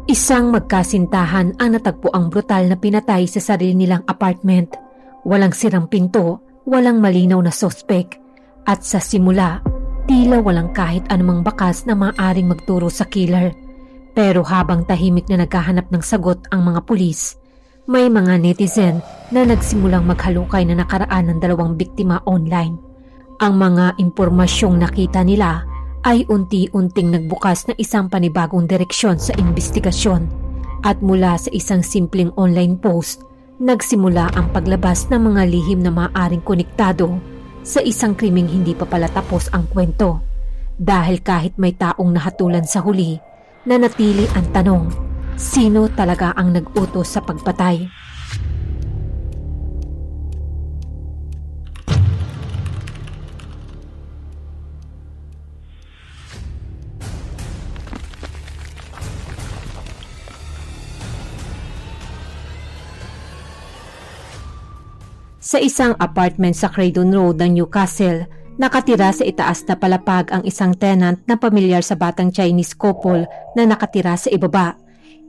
Isang magkasintahan ang natagpo ang brutal na pinatay sa sarili nilang apartment. Walang sirang pinto, walang malinaw na sospek, at sa simula, tila walang kahit anumang bakas na maaaring magturo sa killer. Pero habang tahimik na naghahanap ng sagot ang mga pulis, may mga netizen na nagsimulang maghalukay na nakaraan ng dalawang biktima online. Ang mga impormasyong nakita nila ay unti-unting nagbukas ng isang panibagong direksyon sa investigasyon, at mula sa isang simpleng online post, nagsimula ang paglabas ng mga lihim na maaaring konektado sa isang krimeng hindi pa pala tapos ang kwento. Dahil kahit may taong nahatulan sa huli, nanatili ang tanong, sino talaga ang nag-utos sa pagpatay? Sa isang apartment sa Craydon Road ng Newcastle, nakatira sa itaas na palapag ang isang tenant na pamilyar sa batang Chinese couple na nakatira sa ibaba.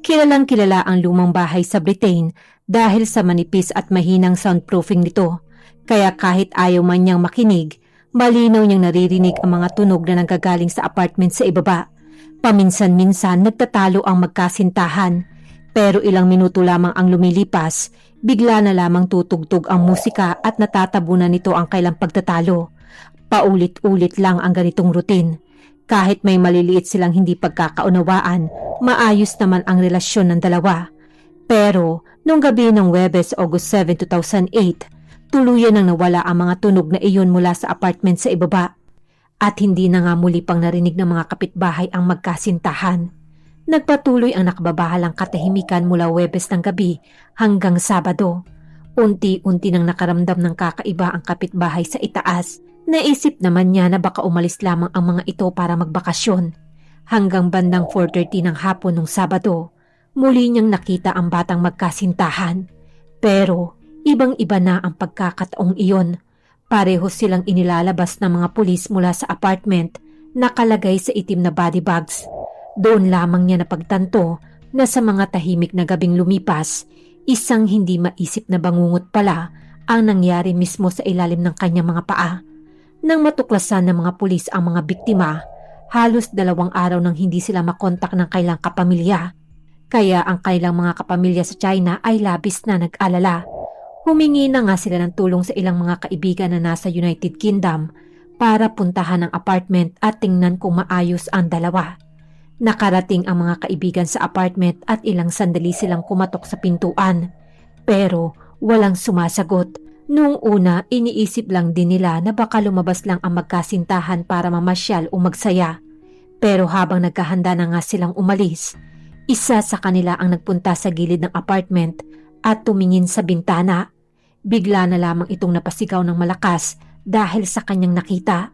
Kilalang kilala ang lumang bahay sa Britain dahil sa manipis at mahinang soundproofing nito. Kaya kahit ayaw man niyang makinig, malinaw niyang naririnig ang mga tunog na nanggagaling sa apartment sa ibaba. Paminsan-minsan nagtatalo ang magkasintahan, pero ilang minuto lamang ang lumilipas, bigla na lamang tutugtog ang musika at natatabunan nito ang kailang pagtatalo. Paulit-ulit lang ang ganitong routine. Kahit may maliliit silang hindi pagkakaunawaan, maayos naman ang relasyon ng dalawa. Pero nung gabi ng Huwebes, August 7, 2008, tuluyan nang nawala ang mga tunog na iyon mula sa apartment sa ibaba. At hindi na nga muli pang narinig ng mga kapitbahay ang magkasintahan. Nagpatuloy ang nakababahalang katahimikan mula Huwebes ng gabi hanggang Sabado. Unti-unti nang nakaramdam ng kakaiba ang kapitbahay sa itaas. Naisip naman niya na baka umalis lamang ang mga ito para magbakasyon. Hanggang bandang 4:30 ng hapon nung Sabado, muli niyang nakita ang batang magkasintahan. Pero ibang-iba na ang pagkakataong iyon. Pareho silang inilalabas ng mga pulis mula sa apartment, nakalagay sa itim na body bags. Doon lamang niya napagtanto na sa mga tahimik na gabing lumipas, isang hindi maisip na bangungot pala ang nangyari mismo sa ilalim ng kanyang mga paa. Nang matuklasan ng mga pulis ang mga biktima, halos 2 araw nang hindi sila makontak ng kailang kapamilya. Kaya ang kailang mga kapamilya sa China ay labis na nag-alala. Humingi na nga sila ng tulong sa ilang mga kaibigan na nasa United Kingdom para puntahan ang apartment at tingnan kung maayos ang dalawa. Nakarating ang mga kaibigan sa apartment at ilang sandali silang kumatok sa pintuan. Pero walang sumasagot. Noong una, iniisip lang din nila na baka lumabas lang ang magkasintahan para mamasyal o magsaya. Pero habang naghahanda na nga silang umalis, isa sa kanila ang nagpunta sa gilid ng apartment at tumingin sa bintana. Bigla na lamang itong napasigaw ng malakas dahil sa kanyang nakita.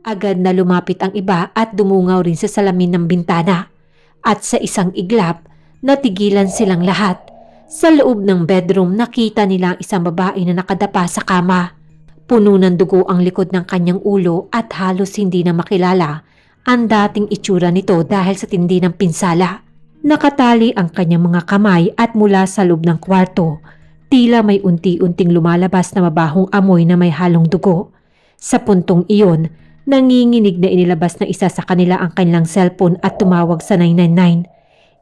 Agad na lumapit ang iba at dumungaw rin sa salamin ng bintana. At sa isang iglap, natigilan silang lahat. Sa loob ng bedroom, nakita nila ang isang babae na nakadapa sa kama. Puno ng dugo ang likod ng kanyang ulo at halos hindi na makilala ang dating itsura nito dahil sa tindi ng pinsala. Nakatali ang kanyang mga kamay at mula sa loob ng kwarto, tila may unti-unting lumalabas na mabahong amoy na may halong dugo. Sa puntong iyon, nanginginig na inilabas ng isa sa kanila ang kanilang cellphone at tumawag sa 999.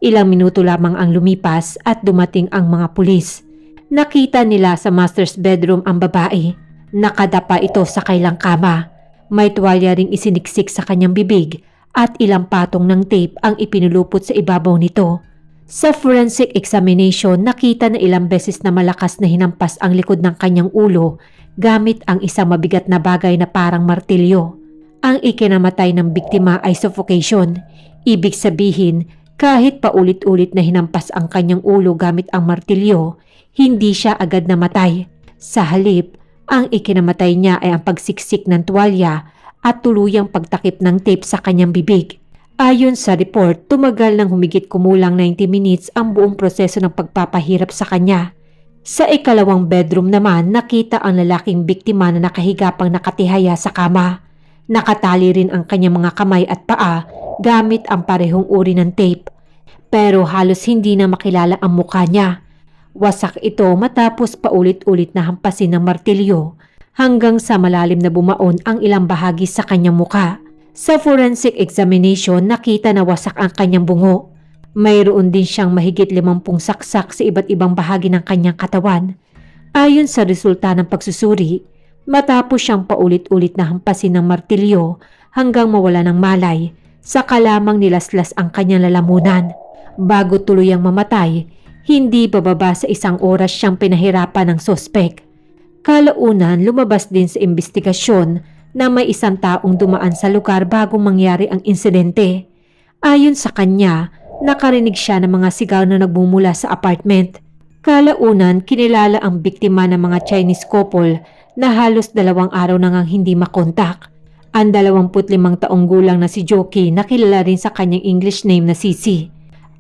Ilang minuto lamang ang lumipas at dumating ang mga pulis. Nakita nila sa master's bedroom ang babae. Nakadapa ito sa kailang kama. May tuwalya ring isiniksik sa kanyang bibig at ilang patong ng tape ang ipinulupot sa ibabaw nito. Sa forensic examination, nakita na ilang beses na malakas na hinampas ang likod ng kanyang ulo gamit ang isang mabigat na bagay na parang martilyo. Ang ikinamatay ng biktima ay suffocation. Ibig sabihin, kahit paulit-ulit na hinampas ang kanyang ulo gamit ang martilyo, hindi siya agad namatay. Sa halip, ang ikinamatay niya ay ang pagsiksik ng tuwalya at tuluyang pagtakip ng tape sa kanyang bibig. Ayon sa report, tumagal ng humigit kumulang 90 minutes ang buong proseso ng pagpapahirap sa kanya. Sa ikalawang bedroom naman, nakita ang lalaking biktima na nakahiga pang nakatihaya sa kama. Nakatali rin ang kanyang mga kamay at paa gamit ang parehong uri ng tape. pero halos hindi na makilala ang mukha niya. Wasak ito matapos paulit-ulit na hampasin ng martilyo hanggang sa malalim na bumaon ang ilang bahagi sa kanyang mukha. Sa forensic examination, nakita na wasak ang kanyang bungo. Mayroon din siyang mahigit 50 saksak sa iba't ibang bahagi ng kanyang katawan. Ayon sa resulta ng pagsusuri, matapos siyang paulit-ulit na hampasin ng martilyo hanggang mawala ng malay, saka lamang nilaslas ang kanyang lalamunan. Bago tuluyang mamatay, hindi bababa sa 1 oras siyang pinahirapan ng sospek. Kalaunan, lumabas din sa investigasyon na may isang taong dumaan sa lugar bago mangyari ang insidente. Ayon sa kanya, nakarinig siya ng mga sigaw na nagbumula sa apartment. Kalaunan, kinilala ang biktima ng mga Chinese couple na halos 2 araw na ngang hindi makontak. Ang 25 taong gulang na si Joki na kilala rin sa kanyang English name na Sisi.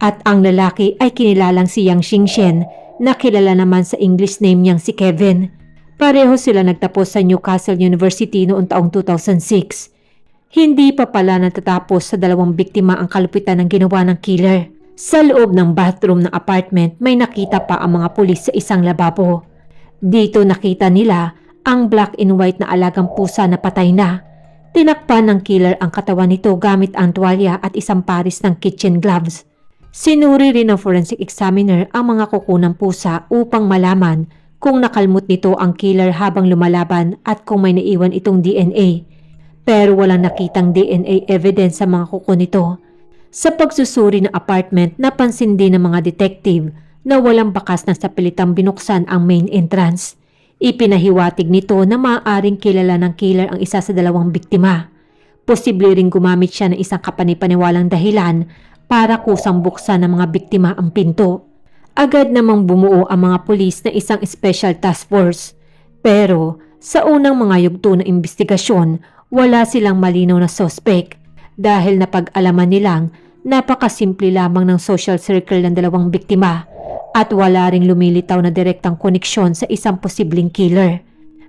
At ang lalaki ay kinilalang si Yang Xingshen na kilala naman sa English name niyang si Kevin. Pareho sila nagtapos sa Newcastle University noong taong 2006. Hindi pa pala natatapos sa 2 biktima ang kalupitan ng ginawa ng killer. Sa loob ng bathroom ng apartment may nakita pa ang mga pulis sa isang lababo. Dito nakita nila ang black and white na alagang pusa na patay na. Tinakpan ng killer ang katawan nito gamit ang tuwalya at isang paris ng kitchen gloves. Sinuri rin ng forensic examiner ang mga kuko ng pusa upang malaman kung nakalmot nito ang killer habang lumalaban at kung may naiwan itong DNA. Pero walang nakitang DNA evidence sa mga kuko nito. Sa pagsusuri ng apartment, napansin din ng mga detective na walang bakas na sapilitang binuksan ang main entrance. Ipinahiwatig nito na maaaring kilala ng killer ang isa sa 2 biktima. Posible ring gumamit siya ng isang kapanipaniwalang dahilan para kusang buksan ng mga biktima ang pinto. Agad namang bumuo ang mga pulis na isang special task force. Pero sa unang mga yugto ng investigasyon, wala silang malinaw na suspect dahil napag-alaman nilang napakasimple lamang ng social circle ng 2 biktima at wala ring lumilitaw na direktang koneksyon sa isang posibleng killer.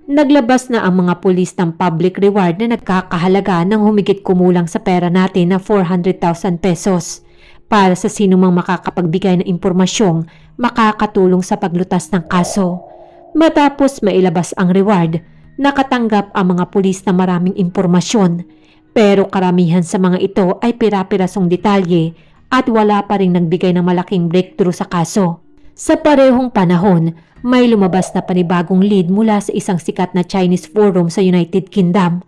Naglabas na ang mga pulis ng public reward na nagkakahalaga ng humigit kumulang sa pera natin na 400,000 pesos para sa sinumang makakapagbigay ng impormasyong makakatulong sa paglutas ng kaso. Matapos mailabas ang reward, nakatanggap ang mga pulis na maraming impormasyon, pero karamihan sa mga ito ay pira-pirasong detalye at wala pa ring nagbigay ng malaking breakthrough sa kaso. Sa parehong panahon, may lumabas na panibagong lead mula sa isang sikat na Chinese forum sa United Kingdom.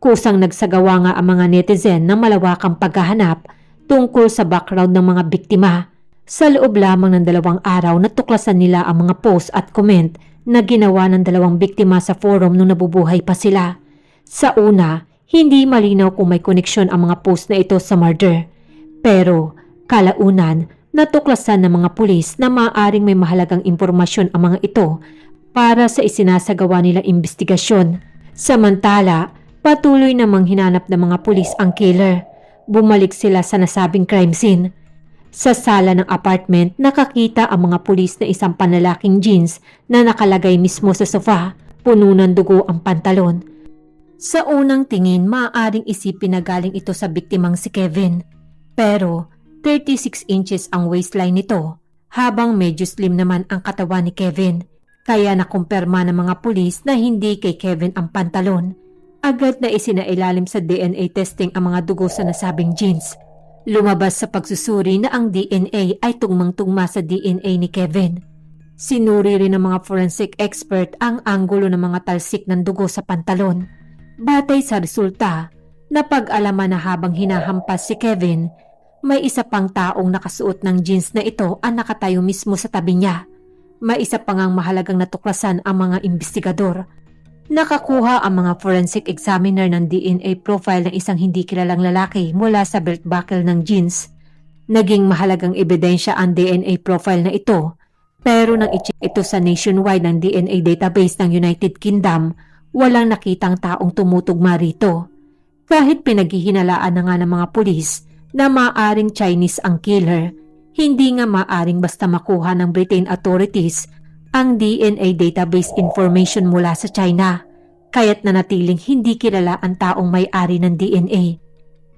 Kusang nagsagawa nga ang mga netizen ng malawakang paghahanap tungkol sa background ng mga biktima. Sa loob lamang ng 2 araw, natuklasan nila ang mga post at comment na ginawa ng 2 biktima sa forum nung nabubuhay pa sila. Sa una, hindi malinaw kung may koneksyon ang mga post na ito sa murder. Pero kalaunan, natuklasan ng mga pulis na maaaring may mahalagang impormasyon ang mga ito para sa isinasagawa nilang investigasyon. Samantala, patuloy namang hinanap ng mga pulis ang killer. Bumalik sila sa nasabing crime scene. Sa sala ng apartment, nakakita ang mga pulis na isang panlalaking jeans na nakalagay mismo sa sofa. Puno ng dugo ang pantalon. Sa unang tingin, maaaring isipin na galing ito sa biktimang si Kevin. Pero 36 inches ang waistline nito, habang medyo slim naman ang katawan ni Kevin. Kaya nakumpirma ng mga pulis na hindi kay Kevin ang pantalon. Agad na isinailalim sa DNA testing ang mga dugo sa nasabing jeans. Lumabas sa pagsusuri na ang DNA ay tugmang-tugma sa DNA ni Kevin. Sinuri rin ng mga forensic expert ang anggulo ng mga talsik ng dugo sa pantalon. Batay sa resulta, napag-alaman na habang hinahampas si Kevin, may isa pang taong nakasuot ng jeans na ito ang nakatayo mismo sa tabi niya. May isa pang ang mahalagang natuklasan ang mga investigador. Nakakuha ang mga forensic examiner ng DNA profile ng isang hindi kilalang lalaki mula sa belt buckle ng jeans. Naging mahalagang ebidensya ang DNA profile na ito, pero nang i-check ito sa nationwide ng DNA database ng United Kingdom, walang nakitang taong tumutugma rito. Kahit pinaghihinalaan na nga ng mga pulis na maaaring Chinese ang killer, hindi nga maaaring basta makuha ng Britain authorities ang DNA database information mula sa China, kaya't nanatiling hindi kilala ang taong may-ari ng DNA.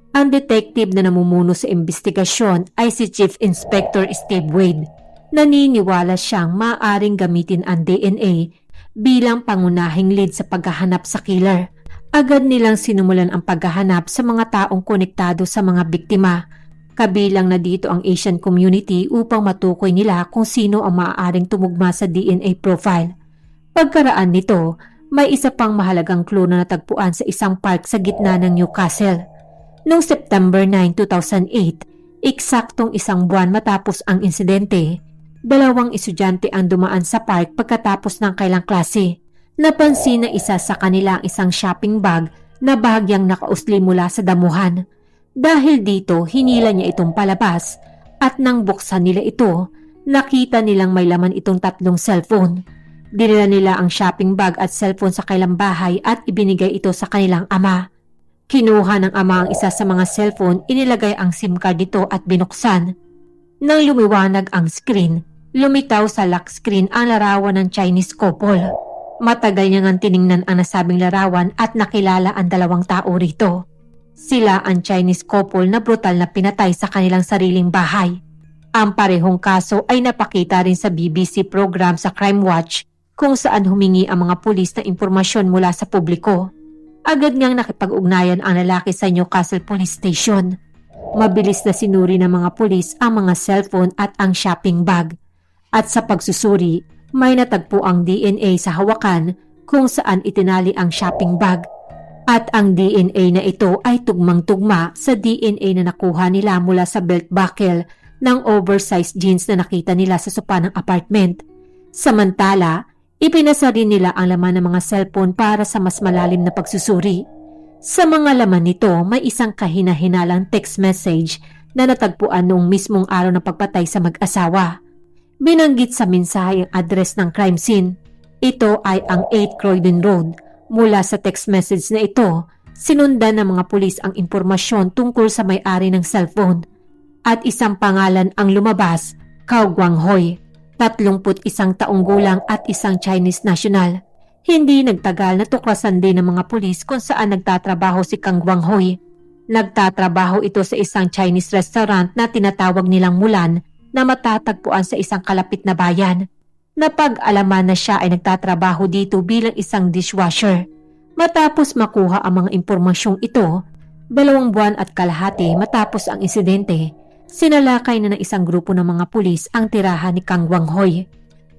Ang detective na namumuno sa investigasyon ay si Chief Inspector Steve Wade. Naniniwala siyang maaaring gamitin ang DNA bilang pangunahing lead sa paghahanap sa killer. Agad nilang sinumulan ang paghahanap sa mga taong konektado sa mga biktima. Kabilang na dito ang Asian community upang matukoy nila kung sino ang maaaring tumugma sa DNA profile. Pagkaraan nito, may isa pang mahalagang clue na natagpuan sa isang park sa gitna ng Newcastle. Noong September 9, 2008, eksaktong isang buwan matapos ang insidente, 2 estudyante ang dumaan sa park pagkatapos ng kailang klase. Napansin na isa sa kanila ang isang shopping bag na bahagyang nakausli mula sa damuhan. Dahil dito, hinila niya itong palabas at nang buksan nila ito, nakita nilang may laman itong 3 cellphone. Dinala nila ang shopping bag at cellphone sa kailang bahay at ibinigay ito sa kanilang ama. Kinuha ng ama ang isa sa mga cellphone, inilagay ang SIM card nito at binuksan. Nang lumiwanag ang screen, lumitaw sa lock screen ang larawan ng Chinese couple. Matagal niya ngang tiningnan ang nasabing larawan at nakilala ang 2 tao rito. Sila ang Chinese couple na brutal na pinatay sa kanilang sariling bahay. Ang parehong kaso ay napakita rin sa BBC program sa Crime Watch kung saan humingi ang mga pulis na impormasyon mula sa publiko. Agad ngang nakipag-ugnayan ang lalaki sa Newcastle Police Station. Mabilis na sinuri ng mga pulis ang mga cellphone at ang shopping bag. At sa pagsusuri, may natagpo ang DNA sa hawakan kung saan itinali ang shopping bag. At ang DNA na ito ay tugmang-tugma sa DNA na nakuha nila mula sa belt buckle ng oversized jeans na nakita nila sa sopa ng apartment. Samantala, ipinasa rin nila ang laman ng mga cellphone para sa mas malalim na pagsusuri. Sa mga laman nito, may isang kahina-hinalang text message na natagpuan noong mismong araw ng pagpatay sa mag-asawa. Binanggit sa mensahe ang address ng crime scene. Ito ay ang 8 Croydon Road. Mula sa text message na ito, sinundan ng mga pulis ang impormasyon tungkol sa may-ari ng cellphone. At isang pangalan ang lumabas, Kang Guanghui, 31 taong gulang at isang Chinese national. Hindi nagtagal na tuklasan din ng mga pulis kung saan nagtatrabaho si Kang Guanghui. Nagtatrabaho ito sa isang Chinese restaurant na tinatawag nilang Mulan na matatagpuan sa isang kalapit na bayan. Napag-alaman na siya ay nagtatrabaho dito bilang isang dishwasher. Matapos makuha ang mga impormasyong ito, 2 buwan at kalahati matapos ang insidente, sinalakay na ng isang grupo ng mga pulis ang tirahan ni Kang Guanghui.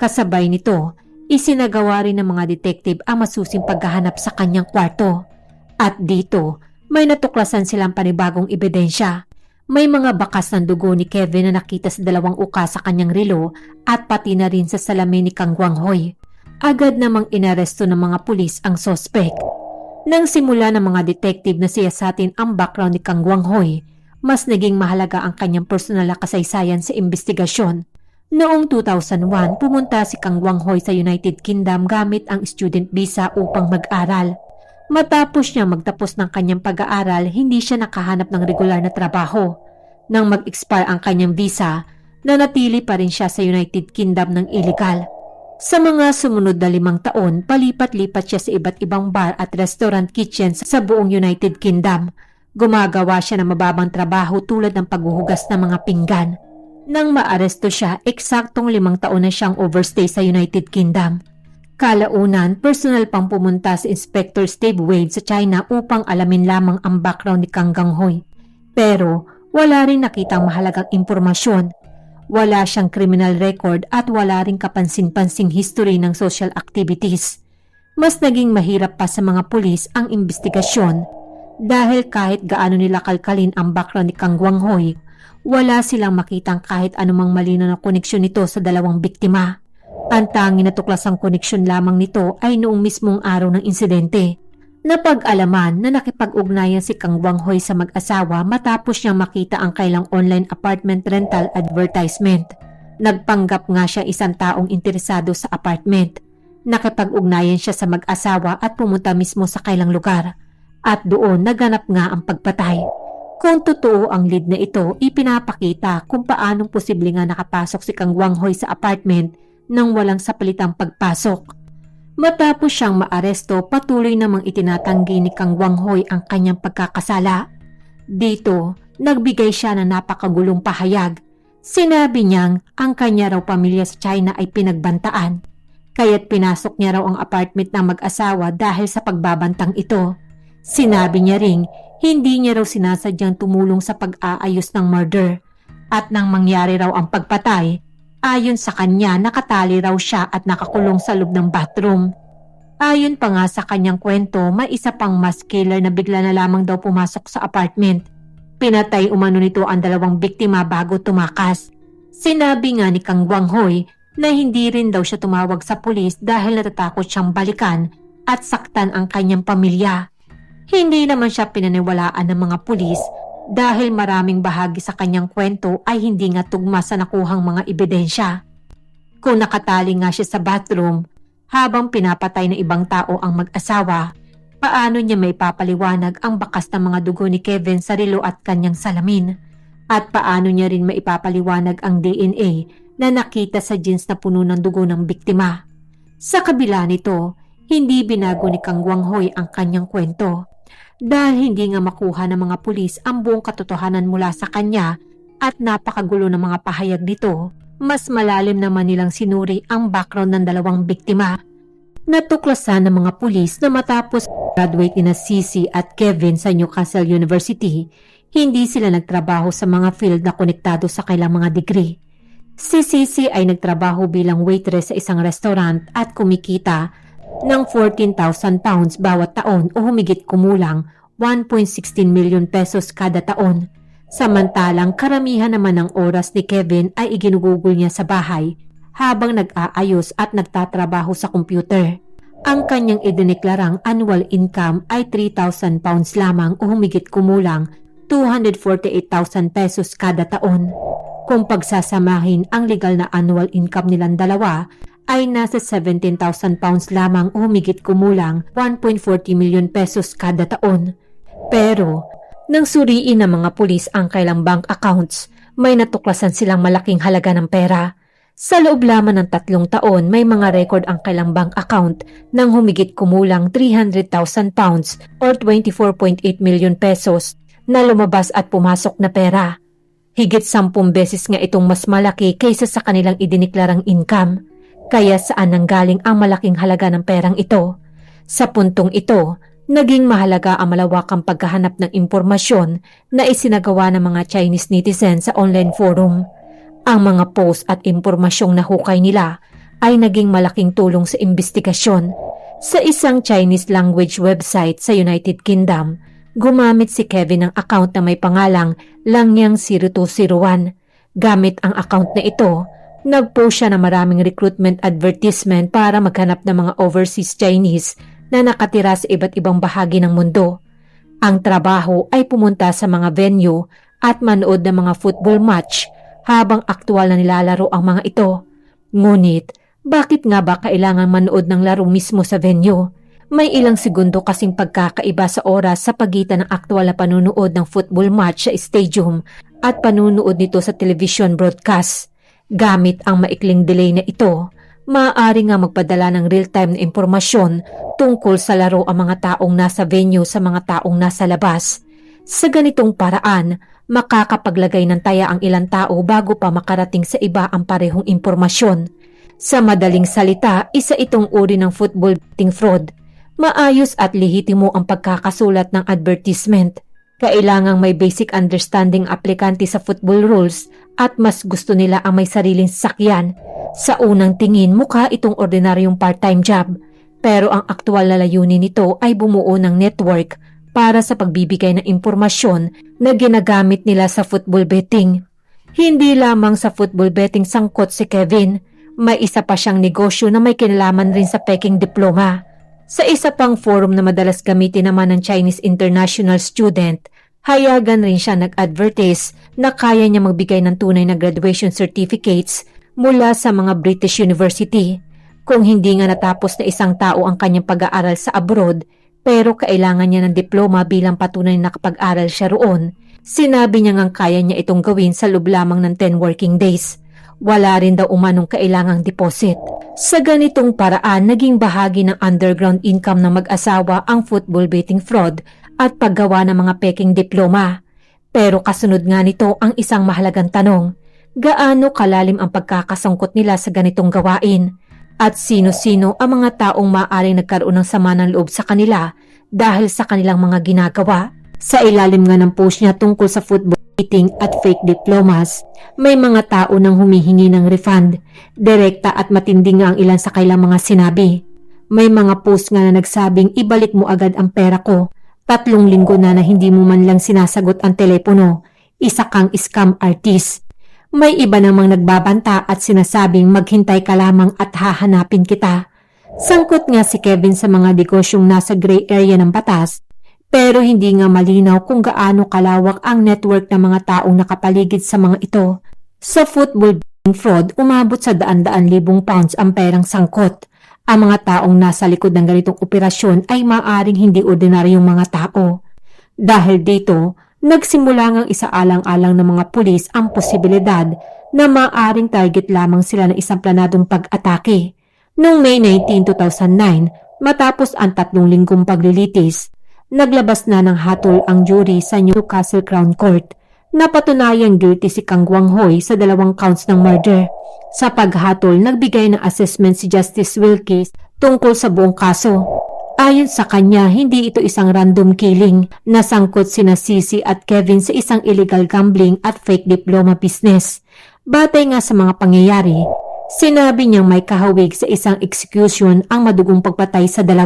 Kasabay nito, isinagawa rin ng mga detective ang masusing paghahanap sa kanyang kwarto. At dito, may natuklasan silang panibagong ebidensya. May mga bakas ng dugo ni Kevin na nakita sa 2 uka sa kanyang relo at pati na rin sa salamin ni Kang Guanghui. Agad namang inaresto ng mga pulis ang sospek. Nang simula ng mga detective na siyasatin ang background ni Kang Guanghui, mas naging mahalaga ang kanyang personal na kasaysayan sa investigasyon. Noong 2001, pumunta si Kang Guanghui sa United Kingdom gamit ang student visa upang mag-aral. Matapos niya magtapos ng kanyang pag-aaral, hindi siya nakahanap ng regular na trabaho. Nang mag-expire ang kanyang visa, nanatili pa rin siya sa United Kingdom ng illegal. Sa mga sumunod na 5 taon, palipat-lipat siya sa iba't ibang bar at restaurant kitchens sa buong United Kingdom. Gumagawa siya ng mababang trabaho tulad ng paghuhugas ng mga pinggan. Nang maaresto siya, eksaktong 5 taon na siyang overstay sa United Kingdom. Kalaunan, personal pang pumunta si Inspector Steve Wade sa China upang alamin lamang ang background ni Kang Guanghui. Pero wala rin nakitang mahalagang impormasyon. Wala siyang criminal record at wala rin kapansin-pansing history ng social activities. Mas naging mahirap pa sa mga pulis ang investigasyon dahil kahit gaano nila kalkalin ang background ni Kang Guanghui, wala silang makitang kahit anumang malinaw na koneksyon nito sa 2 biktima. Ang tanging natuklasang koneksyon lamang nito ay noong mismong araw ng insidente. Napag-alaman na nakipag-ugnayan si Kang Guanghui sa mag-asawa matapos niyang makita ang kailang online apartment rental advertisement. Nagpanggap nga siya isang taong interesado sa apartment. Nakipag-ugnayan siya sa mag-asawa at pumunta mismo sa kailang lugar. At doon naganap nga ang pagpatay. Kung totoo ang lead na ito, ipinapakita kung paanong posible nga nakapasok si Kang Guanghui sa apartment nang walang sapilitang pagpasok. Matapos siyang maaresto, patuloy namang itinatanggi ni Kang Guanghui ang kanyang pagkakasala. Dito, nagbigay siya ng napakagulong pahayag. Sinabi niyang ang kanya raw pamilya sa China ay pinagbantaan, kaya't pinasok niya raw ang apartment ng mag-asawa dahil sa pagbabantang ito. Sinabi niya ring hindi niya raw sinasadyang tumulong sa pag-aayos ng murder at nang mangyari raw ang pagpatay, ayon sa kanya nakatali raw siya at nakakulong sa loob ng bathroom. Ayon pa nga sa kanyang kwento, may isa pang mass killer na bigla na lamang daw pumasok sa apartment. Pinatay umano nito ang 2 biktima bago tumakas. Sinabi nga ni Kang Guanghoy na hindi rin daw siya tumawag sa pulis dahil natatakot siyang balikan at saktan ang kanyang pamilya. Hindi naman siya pinaniwalaan ng mga pulis dahil maraming bahagi sa kanyang kwento ay hindi nga tugma sa nakuhang mga ebidensya. Kung nakatali nga siya sa bathroom habang pinapatay ng ibang tao ang mag-asawa, paano niya may papaliwanag ang bakas ng mga dugo ni Kevin sa relo at kanyang salamin? At paano niya rin maipapaliwanag ang DNA na nakita sa jeans na puno ng dugo ng biktima? Sa kabila nito, hindi binago ni Kang Guanghoy ang kanyang kwento. Dahil hindi nga makuha ng mga pulis ang buong katotohanan mula sa kanya at napakagulo ng mga pahayag nito, mas malalim naman nilang sinuri ang background ng 2 biktima. Natuklasan ng mga pulis na matapos graduate ni Sisi at Kevin sa Newcastle University, hindi sila nagtrabaho sa mga field na konektado sa kailang mga degree. Si Sisi ay nagtrabaho bilang waitress sa isang restaurant at kumikita ng 14,000 pounds bawat taon o humigit kumulang 1.16 million pesos kada taon. Samantalang karamihan naman ng oras ni Kevin ay iginugugol niya sa bahay habang nag-aayos at nagtatrabaho sa computer. Ang kanyang idineklarang annual income ay 3,000 pounds lamang o humigit kumulang 248,000 pesos kada taon. Kung pagsasamahin ang legal na annual income nilang dalawa ay nasa 17,000 pounds lamang o humigit kumulang 1.40 million pesos kada taon. Pero nang suriin ng mga pulis ang kailang bank accounts, may natuklasan silang malaking halaga ng pera. Sa loob lamang ng 3 taon, may mga record ang kailang bank account ng humigit kumulang 300,000 pounds or 24.8 million pesos na lumabas at pumasok na pera. Higit 10 beses nga itong mas malaki kaysa sa kanilang idiniklarang income. Kaya saan nanggaling ang malaking halaga ng perang ito? Sa puntong ito, naging mahalaga ang malawakang paghahanap ng impormasyon na isinagawa ng mga Chinese netizens sa online forum. Ang mga post at impormasyong nahukay nila ay naging malaking tulong sa investigasyon. Sa isang Chinese language website sa United Kingdom, gumamit si Kevin ng account na may pangalang Langyang0201. Gamit ang account na ito, nag-post siya ng maraming recruitment advertisement para maghanap ng mga overseas Chinese na nakatira sa iba't ibang bahagi ng mundo. Ang trabaho ay pumunta sa mga venue at manood ng mga football match habang aktwal na nilalaro ang mga ito. Ngunit, bakit nga ba kailangan manood ng laro mismo sa venue? May ilang segundo kasing pagkakaiba sa oras sa pagitan ng aktwal na panunood ng football match sa stadium at panunood nito sa television broadcast. Gamit ang maikling delay na ito, maaari nga magpadala ng real-time na impormasyon tungkol sa laro ang mga taong nasa venue sa mga taong nasa labas. Sa ganitong paraan, makakapaglagay ng taya ang ilang tao bago pa makarating sa iba ang parehong impormasyon. Sa madaling salita, isa itong uri ng football betting fraud. Maayos at lehitimo ang pagkakasulat ng advertisement. Kailangang may basic understanding aplikante sa football rules at mas gusto nila ang may sariling sasakyan. Sa unang tingin, mukha itong ordinaryong part-time job. Pero ang aktwal na layunin nito ay bumuo ng network para sa pagbibigay ng impormasyon na ginagamit nila sa football betting. Hindi lamang sa football betting sangkot si Kevin, may isa pa siyang negosyo na may kinalaman rin sa peking diploma. Sa isa pang forum na madalas gamitin naman ng Chinese international student, hayagan rin siya nag-advertise na kaya niya magbigay ng tunay na graduation certificates mula sa mga British University. Kung hindi nga natapos na isang tao ang kanyang pag-aaral sa abroad, pero kailangan niya ng diploma bilang patunay na nakapag-aral siya roon, sinabi niya ngang kaya niya itong gawin sa loob lamang ng 10 working days. Wala rin daw umanong kailangang deposit. Sa ganitong paraan, naging bahagi ng underground income ng mag-asawa ang football betting fraud at paggawa ng mga peking diploma. Pero kasunod nga nito ang isang mahalagang tanong, gaano kalalim ang pagkakasangkot nila sa ganitong gawain? At sino-sino ang mga taong maaaring nagkaroon ng sama ng loob sa kanila dahil sa kanilang mga ginagawa? Sa ilalim nga ng post niya tungkol sa football cheating at fake diplomas, may mga tao nang humihingi ng refund. Direkta at matindi nga ang ilan sa kailang mga sinabi. May mga post nga na nagsabing ibalik mo agad ang pera ko. 3 linggo na hindi mo man lang sinasagot ang telepono. Isa kang scam artist. May iba namang nagbabanta at sinasabing maghintay ka lamang at hahanapin kita. Sangkot nga si Kevin sa mga negosyong nasa gray area ng batas, pero hindi nga malinaw kung gaano kalawak ang network ng mga taong nakapaligid sa mga ito. Sa football betting fraud, umabot sa daan-daan libong pounds ang perang sangkot. Ang mga taong nasa likod ng ganitong operasyon ay maaaring hindi ordinaryong mga tao. Dahil dito, nagsimula ngang isaalang-alang ng mga pulis ang posibilidad na maaaring target lamang sila ng isang planadong pag-atake. Noong May 19, 2009, matapos ang 3 linggong paglilitis, naglabas na ng hatol ang jury sa Newcastle Crown Court. Napatunayang guilty si Kang Guanghoy sa 2 counts ng murder. Sa paghatol, nagbigay ng assessment si Justice Wilkie tungkol sa buong kaso. Ayon sa kanya, hindi ito isang random killing. Nasangkot sina Cici at Kevin sa isang illegal gambling at fake diploma business. Batay nga sa mga pangyayari, sinabi niyang may kahawig sa isang execution ang madugong pagpatay sa 2.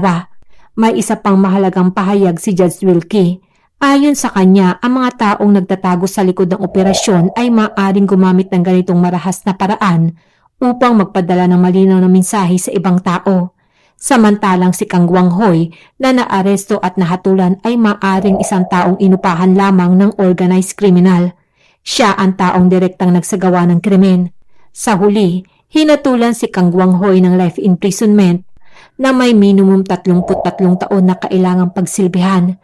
May isa pang mahalagang pahayag si Judge Wilkie. Ayon sa kanya, ang mga taong nagtatago sa likod ng operasyon ay maaaring gumamit ng ganitong marahas na paraan upang magpadala ng malinaw na mensahe sa ibang tao. Samantalang si Kang Guanghoy na naaresto at nahatulan ay maaaring isang taong inupahan lamang ng organized criminal. Siya ang taong direktang nagsagawa ng krimen. Sa huli, hinatulan si Kang Guanghoy ng life imprisonment na may minimum 33 taon na kailangang pagsilbihan.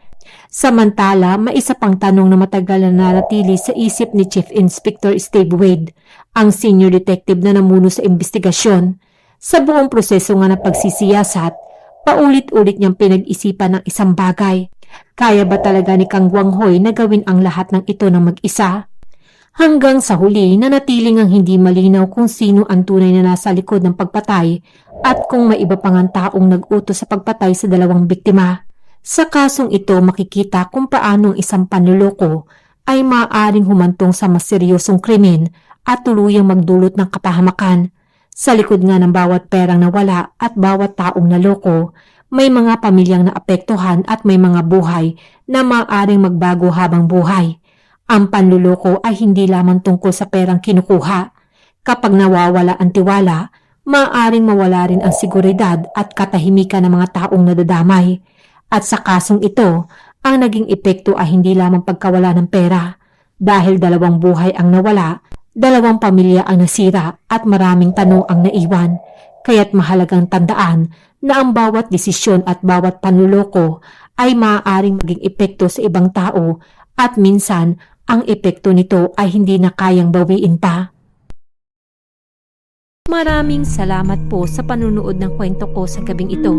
Samantala, may isa pang tanong na matagal na nanatili sa isip ni Chief Inspector Steve Wade, ang senior detective na namuno sa investigasyon. Sa buong proseso nga ng pagsisiyasat, paulit-ulit niyang pinag-isipan ng isang bagay. Kaya ba talaga ni Kang Guanghoy na gawin ang lahat ng ito ng mag-isa? Hanggang sa huli, nanatiling ang hindi malinaw kung sino ang tunay na nasa likod ng pagpatay at kung may iba pang ang taong nag-utos sa pagpatay sa 2 biktima. Sa kasong ito, makikita kung paano ang isang panloloko ay maaaring humantong sa mas seryosong krimen at tuluyang magdulot ng kapahamakan. Sa likod nga ng bawat perang nawala at bawat taong naloko, may mga pamilyang naapektuhan at may mga buhay na maaaring magbago habang buhay. Ang panloloko ay hindi lamang tungkol sa perang kinukuha. Kapag nawawala ang tiwala, maaaring mawala rin ang seguridad at katahimikan ng mga taong nadadamay. At sa kasong ito, ang naging epekto ay hindi lamang pagkawala ng pera. Dahil 2 buhay ang nawala, 2 pamilya ang nasira at maraming tanong ang naiwan. Kaya't mahalagang tandaan na ang bawat desisyon at bawat panluloko ay maaaring maging epekto sa ibang tao at minsan ang epekto nito ay hindi na kayang bawiin pa. Maraming salamat po sa panunood ng kwento ko sa gabing ito.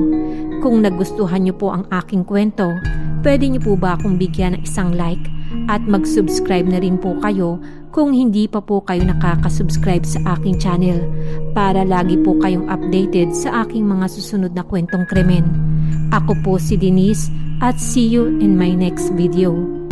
Kung nagustuhan niyo po ang aking kwento, pwede niyo po ba akong bigyan ng isang like at mag-subscribe na rin po kayo kung hindi pa po kayo nakaka-subscribe sa aking channel para lagi po kayong updated sa aking mga susunod na kwentong krimen. Ako po si Denise at see you in my next video.